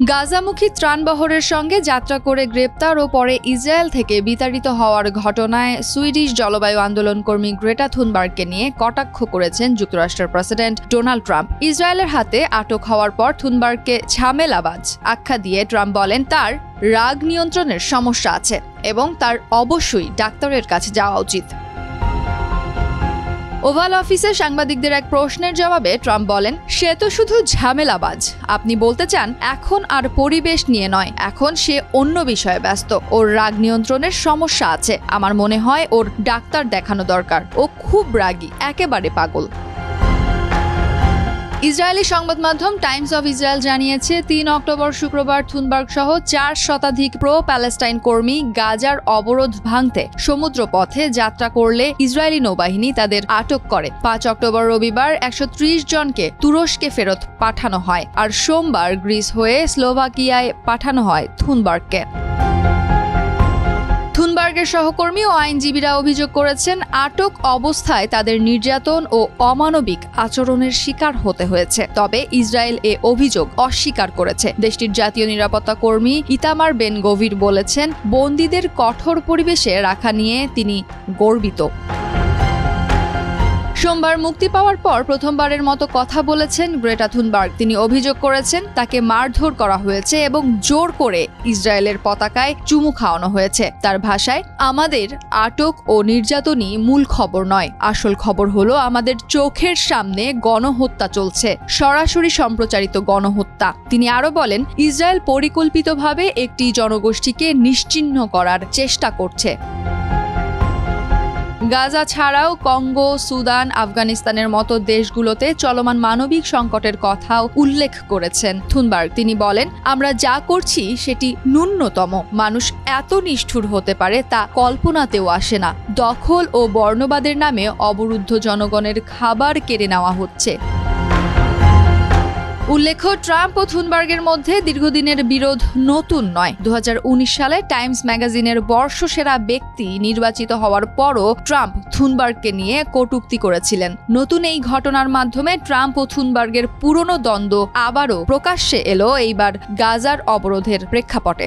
গাজামুখী ত্রাণবহরের সঙ্গে যাত্রা করে গ্রেপ্তার ও পরে ইসরায়েল থেকে বিতাড়িত হওয়ার ঘটনায় সুইডিশ জলবায়ু আন্দোলন কর্মী গ্রেটা থুনবার্গকে নিয়ে কটাক্ষ করেছেন যুক্তরাষ্ট্রের প্রেসিডেন্ট ডোনাল্ড ট্রাম্প। ইসরায়েলের হাতে আটক হওয়ার পর থুনবার্গকে ঝামেলাবাজ আখ্যা দিয়ে ট্রাম্প বলেন তার রাগ নিয়ন্ত্রণের সমস্যা আছে এবং তার অবশ্যই ডাক্তারের কাছে যাওয়া উচিত। ওভাল অফিসে সাংবাদিকদের এক প্রশ্নের জবাবে ট্রাম্প বলেন, সে তো শুধু ঝামেলাবাজ। আপনি বলতে চান এখন আর পরিবেশ নিয়ে নয়, এখন সে অন্য বিষয়ে ব্যস্ত। ওর রাগ নিয়ন্ত্রণের সমস্যা আছে। আমার মনে হয় ওর ডাক্তার দেখানো দরকার। ও খুব রাগী, একেবারে পাগল। ইসরায়েলি সংবাদ মাধ্যম টাইমস অফ ইসরায়েল জানিয়েছে ৩ অক্টোবর শুক্রবার থুনবার্গ সহ ৪ শতাধিক প্রো প্যালেস্টাইন কর্মী গাজার অবরোধ ভাঙতে সমুদ্র পথে যাত্রা করলে ইসরায়েলি নৌবাহিনী তাদের আটক করে। ৫ অক্টোবর রবিবার ১৩০ জনকে তুরস্কে ফেরত পাঠানো হয়, আর সোমবার গ্রিস হয়ে স্লোভাকিয়ায় পাঠানো হয় থুনবার্গকে। থুনবার্গের সহকর্মী ও আইনজীবীরা অভিযোগ করেছেন আটক অবস্থায় তাদের নির্যাতন ও অমানবিক আচরণের শিকার হতে হয়েছে। তবে ইসরায়েল এ অভিযোগ অস্বীকার করেছে। দেশটির জাতীয় নিরাপত্তা কর্মী ইতামার বেন গভির বলেছেন, বন্দীদের কঠোর পরিবেশে রাখা নিয়ে তিনি গর্বিত। সোমবার মুক্তি পাওয়ার পর প্রথমবারের মতো কথা বলেছেন গ্রেটা থুনবার্গ। তিনি অভিযোগ করেছেন তাকে মারধর করা হয়েছে এবং জোর করে ইসরায়েলের পতাকায় চুমু খাওয়ানো হয়েছে। তার ভাষায়, আমাদের আটক ও নির্যাতনই মূল খবর নয়, আসল খবর হলো আমাদের চোখের সামনে গণহত্যা চলছে, সরাসরি সম্প্রচারিত গণহত্যা। তিনি আরো বলেন, ইসরায়েল পরিকল্পিতভাবে একটি জনগোষ্ঠীকে নিশ্চিহ্ন করার চেষ্টা করছে। গাজা ছাড়াও কঙ্গো, সুদান, আফগানিস্তানের মতো দেশগুলোতে চলমান মানবিক সংকটের কথাও উল্লেখ করেছেন থুনবার্গ। তিনি বলেন, আমরা যা করছি সেটি ন্যূনতম। মানুষ এত নিষ্ঠুর হতে পারে তা কল্পনাতেও আসে না। দখল ও বর্ণবাদের নামে অবরুদ্ধ জনগণের খাবার কেড়ে নেওয়া হচ্ছে। উল্লেখ্য, ট্রাম্প ও থুনবার্গের মধ্যে দীর্ঘদিনের বিরোধ নতুন নয়। ২০১৯ সালে টাইমস ম্যাগাজিনের বর্ষসেরা ব্যক্তি নির্বাচিত হওয়ার পরও ট্রাম্প থুনবার্গকে নিয়ে কটূক্তি করেছিলেন। নতুন এই ঘটনার মাধ্যমে ট্রাম্প ও থুনবার্গের পুরনো দ্বন্দ্ব আবারও প্রকাশ্যে এলো, এইবার গাজার অবরোধের প্রেক্ষাপটে।